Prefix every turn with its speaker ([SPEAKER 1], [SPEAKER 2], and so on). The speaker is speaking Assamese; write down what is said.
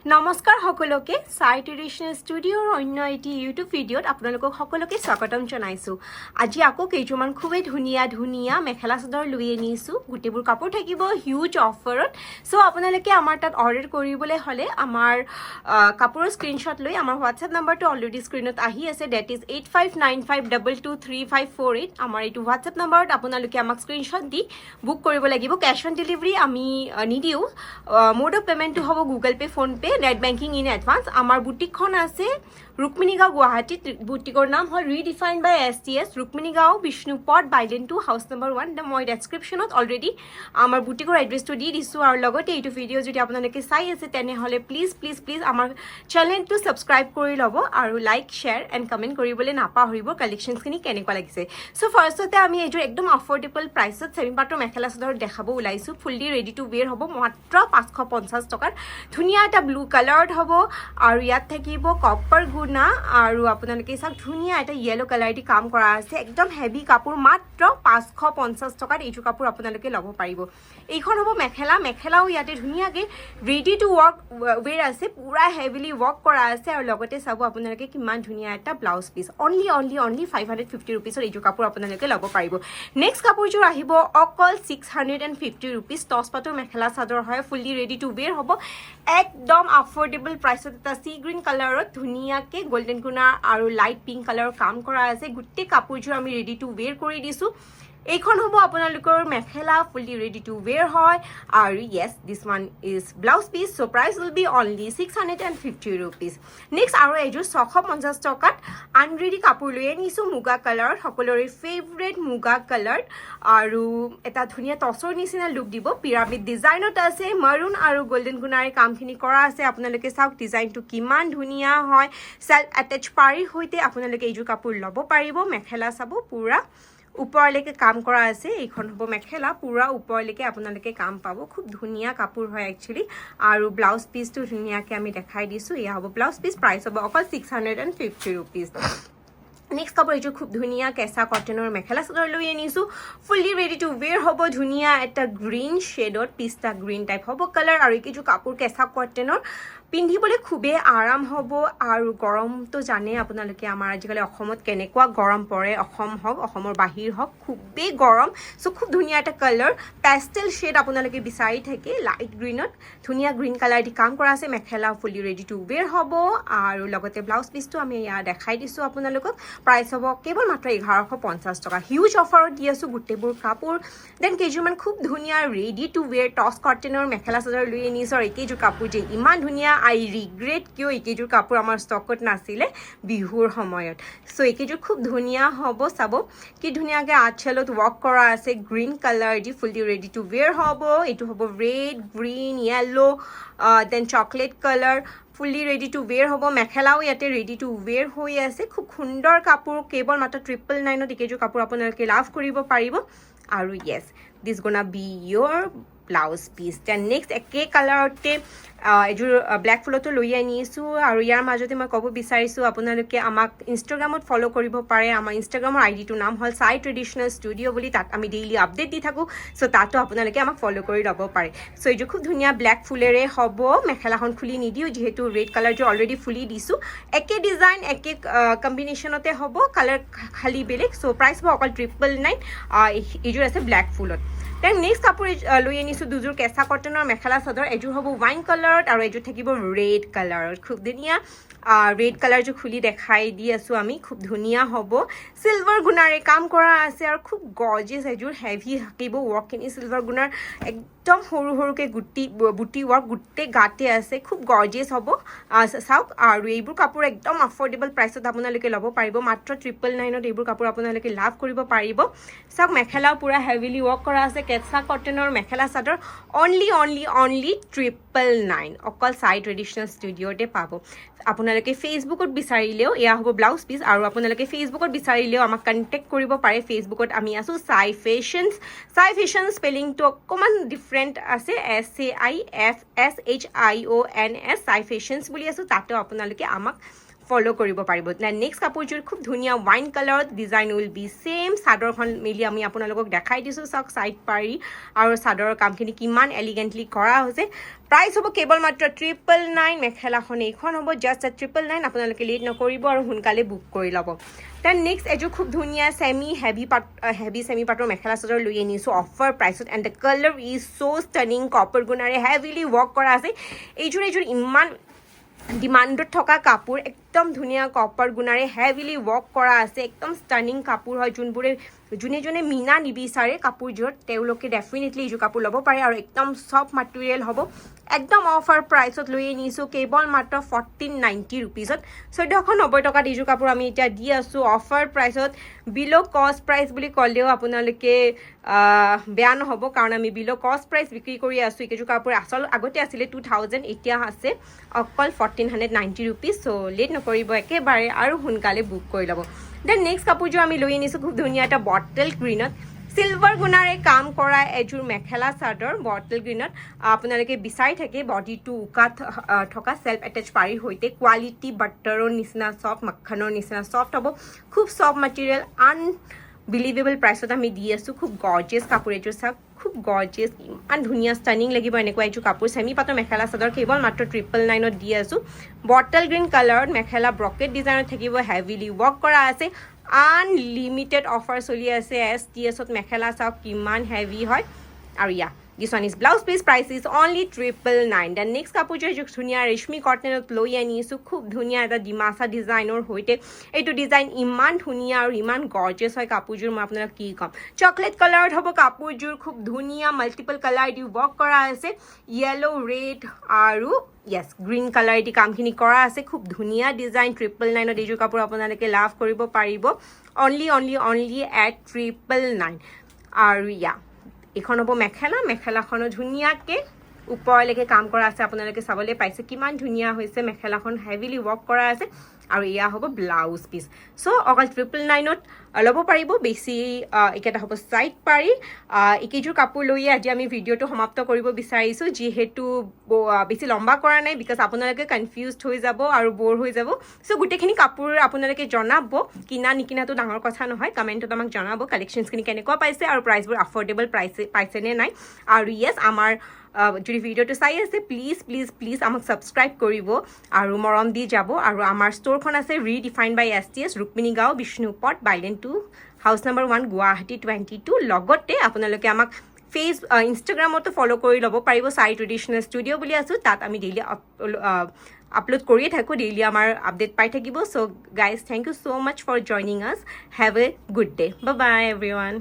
[SPEAKER 1] নমস্কাৰ সকলোকে সাই ট্ৰেডিশ্যনেল ষ্টুডিঅ'ৰ অন্য এটি ইউটিউব ভিডিঅ'ত আপোনালোকক সকলোকে স্বাগতম জনাইছোঁ। আজি আকৌ কেইযোৰমান খুবেই ধুনীয়া মেখেলা চাদৰ লৈ আনিছোঁ। গোটেইবোৰ কাপোৰ থাকিব হিউজ অফাৰত। চ' আপোনালোকে আমাৰ তাত অৰ্ডাৰ কৰিবলৈ হ'লে আমাৰ কাপোৰৰ স্ক্ৰীনশ্বট লৈ আমাৰ হোৱাটছএপ নাম্বাৰটো অলৰেডি স্ক্ৰীণত আহি আছে, ডেট ইজ 8595223548। আমাৰ এইটো হোৱাটছএপ নাম্বাৰত আপোনালোকে আমাক স্ক্ৰীনশ্বট দি বুক কৰিব লাগিব। কেছ অন ডেলিভাৰী আমি নিদিওঁ। মোড অফ পে'মেণ্টটো হ'ব Google pay', PhonePe, net banking in advance. আমাৰ বুটিকখন আছে ৰুক্মিণীগাঁও, গুৱাহাটীত। বুটিকৰ নাম হ'ল redefine by STS, Rukminigaon, Bishnupath, bylane 2, house number 1। মই ডেছক্ৰিপশ্যনত অলৰেডি আমাৰ বুটিকৰ এড্ৰেছটো দি দিছোঁ। আৰু লগতে এইটো ভিডিঅ' যদি আপোনালোকে চাই আছে তেনেহ'লে প্লিজ আমাৰ চেনেলটো ছাবস্ক্ৰাইব কৰি ল'ব আৰু লাইক, শ্বেয়াৰ এণ্ড কমেণ্ট কৰিবলৈ নাপাহৰিব কালেকশ্যনছখিনি কেনেকুৱা লাগিছে। চ' ফাৰ্ষ্টতে আমি এইযোৰ একদম অফৰ্ডেবল প্ৰাইচত ছেমি পাটৰ মেখেলা চাদৰ দেখাব ওলাইছোঁ। ফুল্লি ৰেডি টু ৱেৰ হ'ব, মাত্ৰ 550 টকাত। ধুনীয়া এটা ব্লু কালাৰত হ'ব আৰু ইয়াত থাকিব কপাৰ গুণা আৰু আপোনালোকে চাওক ধুনীয়া এটা য়েলো কালাৰ দি কাম কৰা আছে। একদম হেভি কাপোৰ, মাত্ৰ 550 টকাত এইযোৰ কাপোৰ আপোনালোকে ল'ব পাৰিব। এইখন হ'ব মেখেলাও ইয়াতে ধুনীয়াকৈ ৰেডি টু ৱেৰ আছে, পূৰা হেভিলি ৱৰ্ক কৰা আছে। আৰু লগতে চাব আপোনালোকে কিমান ধুনীয়া এটা ব্লাউজ পিচ। অনলি 550 ৰুপিছত এইযোৰ কাপোৰ আপোনালোকে ল'ব পাৰিব। নেক্সট কাপোৰযোৰ আহিব অকল 650 ৰুপিজ। টচ পাটৰ মেখেলা চাদৰ হয়, ফুল্লি ৰেডি টু ৱেৰ হ'ব। একদম আফৰ্ডেবল প্ৰাইচত এটা চি গ্ৰীণ কালাৰত ধুনীয়াকৈ গল্ডেন গুণা আৰু লাইট পিংক কালাৰৰ কাম কৰা আছে। গোটেই কাপোৰযোৰ আমি ৰেডি টু ৱেৰ কৰি দিছোঁ। এইখন হ'ব আপোনালোকৰ mekhela, fully ready to wear হয়। আৰু yes, this one is blouse piece. So' price will be only 650 rupees. Next আৰু এইযোৰ 650 টকাত আনৰেডি কাপোৰ লৈ আনিছোঁ মুগা কালাৰত, সকলোৰে ফেভৰেট মুগা কালাৰ। আৰু এটা ধুনীয়া টচৰ নিচিনা লুক দিব, পিৰামিড ডিজাইনত আছে। মাৰুণ আৰু গল্ডেন গুণাৰে কামখিনি কৰা আছে। আপোনালোকে চাওক ডিজাইনটো কিমান ধুনীয়া হয়। চেল্ফ এটেচ পাৰিৰ সৈতে আপোনালোকে এইযোৰ কাপোৰ ল'ব পাৰিব। মেখেলা চাব পূৰা ওপৰলৈকে কাম কৰা আছে। এইখন হ'ব মেখেলা, পূৰা ওপৰলৈকে আপোনালোকে কাম পাব। খুব ধুনীয়া কাপোৰ হয় একচুৱেলি। আৰু ব্লাউজ পিচটো ধুনীয়াকৈ আমি দেখাই দিছোঁ। এয়া হ'ব ব্লাউজ পিচ, প্ৰাইচ হ'ব অকল 650 ৰুপিজ। নেক্সট কাপোৰ এইযোৰ খুব ধুনীয়া কেঁচা কটনৰ মেখেলা চাদৰ লৈ আনিছোঁ। ফুল্লি ৰেডি টু ৱেৰ হ'ব, ধুনীয়া এটা গ্ৰীণ শ্বেডত, পিষ্টা গ্ৰীণ টাইপ হ'ব কালাৰ। আৰু এইকেইযোৰ কাপোৰ কেঁচা কটনৰ, পিন্ধিবলৈ খুবেই আৰাম হ'ব। আৰু গৰমটো জানে আপোনালোকে আমাৰ আজিকালি অসমত কেনেকুৱা গৰম পৰে। অসম হওক, অসমৰ বাহিৰ হওক, খুবেই গৰম। চ' খুব ধুনীয়া এটা কালাৰ, পেষ্টেল শ্বেড আপোনালোকে বিচাৰি থাকে লাইট গ্ৰীণত। ধুনীয়া গ্ৰীণ কালাৰ দি কাম কৰা আছে। মেখেলা ফুল্লি ৰেডি টু ৱেৰ হ'ব। আৰু লগতে ব্লাউজ পিচটো আমি ইয়াত দেখাই দিছোঁ আপোনালোকক। প্ৰাইচ হ'ব কেৱল মাত্ৰ 1150 টকা। হিউজ অফাৰত দি আছোঁ গোটেইবোৰ কাপোৰ। দেন কেইযোৰমান খুব ধুনীয়া ৰেডি টু ৱেৰ টচ কটনৰ মেখেলা চাদৰ লৈ আনিছোঁ। আৰু এইকেইযোৰ কাপোৰ যে ইমান ধুনীয়া, আই ৰিগ্ৰেট কিয় এইকেইযোৰ কাপোৰ আমাৰ ষ্টকত নাছিলে বিহুৰ সময়ত। চ' এইকেইযোৰ খুব ধুনীয়া হ'ব। চাব কি ধুনীয়াকৈ আঁচলত ৱৰ্ক কৰা আছে, গ্ৰীণ কালাৰ দি ফুল্লি ৰেডি টু ৱেৰ হ'ব। এইটো হ'ব red, green, yellow, then chocolate colour, fully ready to wear হ'ব। মেখেলাও ইয়াতে ৰেডি টু ৱেৰ হৈ আছে। খুব সুন্দৰ কাপোৰ, কেৱল মাত্ৰ 999 এইকেইযোৰ কাপোৰ আপোনালোকে লাভ কৰিব পাৰিব। আৰু yes, this gonna be your blouse piece. Then next একে কালাৰতে এইযোৰ ব্লেক ফুলতো লৈ আনিছোঁ। আৰু ইয়াৰ মাজতে মই ক'ব বিচাৰিছোঁ আপোনালোকে আমাক ইনষ্টাগ্ৰামত ফ'ল' কৰিব পাৰে। আমাৰ ইনষ্টাগ্ৰামৰ আইডিটোৰ নাম হ'ল সাই ট্ৰেডিশ্যনেল ষ্টুডিঅ' বুলি। তাত আমি ডেইলি আপডেট দি থাকোঁ। চ' তাতো আপোনালোকে আমাক ফ'ল' কৰি ল'ব পাৰে। চ' এইযোৰ খুব ধুনীয়া ব্লেক ফুলেৰে হ'ব। মেখেলাখন খুলি নিদিওঁ যিহেতু ৰেড কালাৰযোৰ অলৰেডি ফুলি দিছোঁ। একে ডিজাইন, একে কম্বিনেশ্যনতে হ'ব, কালাৰ খালি বেলেগ। চ' প্ৰাইচ হ'ব অকল 999। এইযোৰ আছে ব্লেক ফুলত। দেন নেক্সট কাপোৰ লৈ আনিছোঁ দুযোৰ কেঁচা কটনৰ মেখেলা চাদৰ। এযোৰ হ'ব ৱাইন কালাৰত আৰু এযোৰ থাকিব ৰেড কালাৰত। খুব ধুনীয়া ৰেড কালাৰযোৰ খুলি দেখাই দি আছোঁ আমি। খুব ধুনীয়া হ'ব, চিলভাৰ গুণাৰে কাম কৰা আছে। আৰু খুব গৰ্জিয়াছ এযোৰ, হেভি থাকিব ৱৰ্কখিনি চিলভাৰ গুণাৰ। একদম সৰুকৈ বুটি ৱৰ্ক গোটেই গাতে আছে। খুব গৰ্জিয়াছ হ'ব। চাওক, আৰু এইবোৰ কাপোৰ একদম আফৰ্ডেবল প্ৰাইচত আপোনালোকে ল'ব পাৰিব। মাত্ৰ 999 এইবোৰ কাপোৰ আপোনালোকে লাভ কৰিব পাৰিব। চাওক, মেখেলাও পূৰা হেভিলি ৱৰ্ক কৰা আছে, কেঁচা কটনৰ মেখেলা চাদৰ। অনলি 999 অকল সাই ট্ৰেডিশ্যনেল ষ্টুডিঅ'তে পাব। আপোনালোকে ফেচবুকত বিচাৰিলেও এয়া হ'ব ব্লাউজ পিচ। আৰু আপোনালোকে ফেচবুকত বিচাৰিলেও আমাক কণ্টেক্ট কৰিব পাৰে। ফেচবুকত আমি আছোঁ সাই ফেশ্বনছ। সাই ফেশ্বন স্পেলিংটো অকণমান ডিফাৰেণ্ট আছে, SAIFSHIONS, সাই ফেশ্বনছ বুলি আছোঁ। তাতেও আপোনালোকে আমাক ফ'ল' কৰিব পাৰিব নেক্সট কাপোৰযোৰ খুব ধুনীয়া ৱাইন কালাৰত ডিজাইন উইল বি ছেইম চাদৰখন মেলি আমি আপোনালোকক দেখাই দিছোঁ চাওক চাইড পাৰি আৰু চাদৰৰ কামখিনি কিমান এলিগেণ্টলি কৰা হৈছে প্ৰাইচ হ'ব কেৱল মাত্ৰ 999 মেখেলাখন এইখন হ'ব জাষ্ট 999 আপোনালোকে লেট নকৰিব আৰু সোনকালে বুক কৰি ল'ব দেন নেক্সট এযোৰ খুব ধুনীয়া হেভি ছেমি পাটৰ মেখেলা চাদৰ লৈ আনিছোঁ অফাৰ প্ৰাইচত and the colour is so' stunning copper গুণাৰে হেভিলি ৱৰ্ক কৰা আছে এইযোৰ ইমান ডিমাণ্ডত থকা কাপোৰ একদম ধুনীয়া কপাৰ গুণাৰে হেভিলি ৱৰ্ক কৰা আছে একদম ষ্টানিং কাপোৰ হয় যোনে মিনা নিবিচাৰে কাপোৰযোৰত তেওঁলোকে ডেফিনেটলি এইযোৰ কাপোৰ ল'ব পাৰে আৰু একদম চফ্ট মাটেৰিয়েল হ'ব একদম অফাৰ প্ৰাইচত লৈ আনিছোঁ কেৱল মাত্ৰ 1490 ৰুপিজত 1490 টকাত এইযোৰ কাপোৰ আমি এতিয়া দি আছোঁ অফাৰ প্ৰাইচত বিল' কষ্ট প্ৰাইচ বুলি ক'লেও আপোনালোকে বেয়া নহ'ব কাৰণ আমি বিল' কষ্ট প্ৰাইচ বিক্ৰী কৰি আছোঁ এইকেইযোৰ কাপোৰ আগতে আছিলে 2000 এতিয়া আছে অকল 1490 ৰুপিজ চ' লেট নকৰিব একেবাৰে আৰু সোনকালে বুক কৰি ল'ব দেন নেক্সট কাপোৰযোৰ আমি লৈ আনিছোঁ খুব ধুনীয়া এটা বটল গ্ৰীণত চিলভাৰ গুণাৰে কাম কৰা এযোৰ মেখেলা চাদৰ বটল গ্ৰীণত আপোনালোকে বিচাৰি থাকে বডিটো উকা থকা ছেল্ফ এটেচ পাৰীৰ সৈতে কোৱালিটি বাটাৰৰ নিচিনা চফ্ট মাখনৰ নিচিনা চফ্ট হ'ব খুব চফ্ট মেটেৰিয়েল আনবিলিভেবল প্ৰাইচত আমি দি আছোঁ খুব গৰ্জিয়াছ কাপোৰ এযোৰ চাওক খুব গৰ্জিয়াছ ইমান ধুনীয়া ষ্টানিং লাগিব এনেকুৱা এযোৰ কাপোৰ ছেমি পাটৰ মেখেলা চাদৰ কেৱল মাত্ৰ 999ত দি আছোঁ বটল গ্ৰীণ কালাৰত মেখেলা ব্ৰকেট ডিজাইনত থাকিব হেভিলি ৱৰ্ক কৰা আছে আনলিমিটেড অফাৰ চলি আছে STSত মেখেলা চাওক কিমান হেভি হয় আৰু this one is blouse piece price is only 999 then next কাপোৰযোৰ ধুনীয়া ৰেশমি কটনত লৈ আনিছোঁ খুব ধুনীয়া এটা ডিমাচা ডিজাইনৰ সৈতে এইটো ডিজাইন ইমান ধুনীয়া আৰু ইমান গৰ্জিয়াছ হয় কাপোৰযোৰ মই আপোনাক কি ক'ম চকলেট কালাৰত হ'ব কাপোৰযোৰ খুব ধুনীয়া মাল্টিপল কালাৰ দি ৱৰ্ক কৰা আছে য়েলো ৰেড আৰু গ্ৰীণ কালাৰ এটি কামখিনি কৰা আছে খুব ধুনীয়া ডিজাইন 999ত এইযোৰ কাপোৰ আপোনালোকে লাভ কৰিব পাৰিব অনলি এট 999 আৰু এইখন হ'ব মেখেলাখনো ধুনীয়াকৈ ওপৰলৈকে কাম কৰা আছে আপোনালোকে চাবলৈ পাইছে কিমান ধুনীয়া হৈছে মেখেলাখন হেভিলি ৱৰ্ক কৰা আছে আৰু এয়া হ'ব ব্লাউজ পিচ চ' অকল 999ত ল'ব পাৰিব বেছি এইকেইটা হ'ব চাইড পাৰি এইকেইযোৰ কাপোৰ লৈয়ে আজি আমি ভিডিঅ'টো সমাপ্ত কৰিব বিচাৰিছোঁ যিহেতু বেছি লম্বা কৰা নাই বিকজ আপোনালোকে কনফিউজড হৈ যাব আৰু ব'ৰ হৈ যাব চ' গোটেইখিনি কাপোৰ আপোনালোকে জনাব কিনা নিকিনাটো ডাঙৰ কথা নহয় কমেণ্টত আমাক জনাব কালেকশ্যনছখিনি কেনেকুৱা পাইছে আৰু প্ৰাইচবোৰ আফৰ্ডেবল পাইছেনে নাই আৰু আমাৰ যদি ভিডিঅ'টো চাই আছে প্লিজ আমাক ছাবস্ক্ৰাইব কৰিব আৰু মৰম দি যাব আৰু আমাৰ ষ্ট'ৰখন আছে ৰিডিফাইণ্ড বাই STS ৰুক্মিণী গাঁও বিষ্ণুপথ বাইলেন 2 হাউচ নম্বৰ 1 গুৱাহাটী 22 লগতে আপোনালোকে আমাক ইনষ্টাগ্ৰামতো ফ'ল' কৰি ল'ব পাৰিব চাই ট্ৰেডিশ্যনেল ষ্টুডিঅ' বুলি আছোঁ তাত আমি ডেইলি আপলোড কৰিয়ে থাকোঁ ডেইলি আমাৰ আপডেট পাই থাকিব so' guys thank you so' much for joining us have a good day bye bye everyone